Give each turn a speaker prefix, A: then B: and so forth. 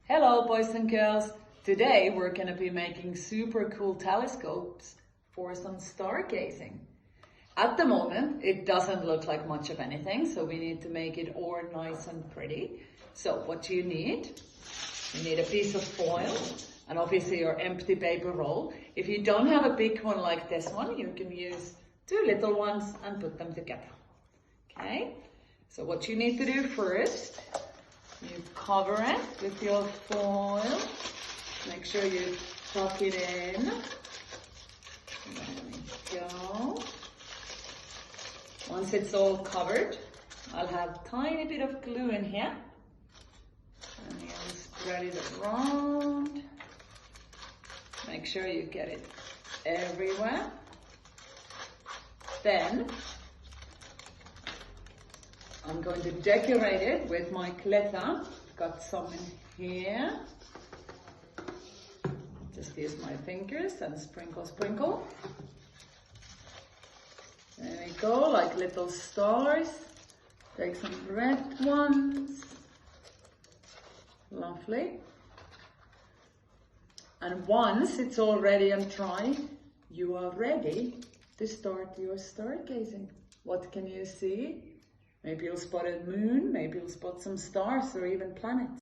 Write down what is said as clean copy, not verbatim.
A: Hello boys and girls! Today we're going to be making super cool telescopes for some stargazing. At the moment it doesn't look like much of anything, so we need to make it all nice and pretty. So what do you need? You need a piece of foil and obviously your empty paper roll. If you don't have a big one like this one, you can use two little ones and put them together. Okay, so what you need to do first, you cover it with your foil. Make sure you tuck it in. There we go. Once it's all covered, I'll have a tiny bit of glue in here. And you'll spread it around. Make sure you get it everywhere. Then I'm going to decorate it with my glitter. Got some in here. Just use my fingers and sprinkle, sprinkle. There we go, like little stars. Take some red ones. Lovely. And once it's all ready and dry, you are ready to start your stargazing. What can you see? Maybe you'll spot a moon, maybe you'll spot some stars or even planets.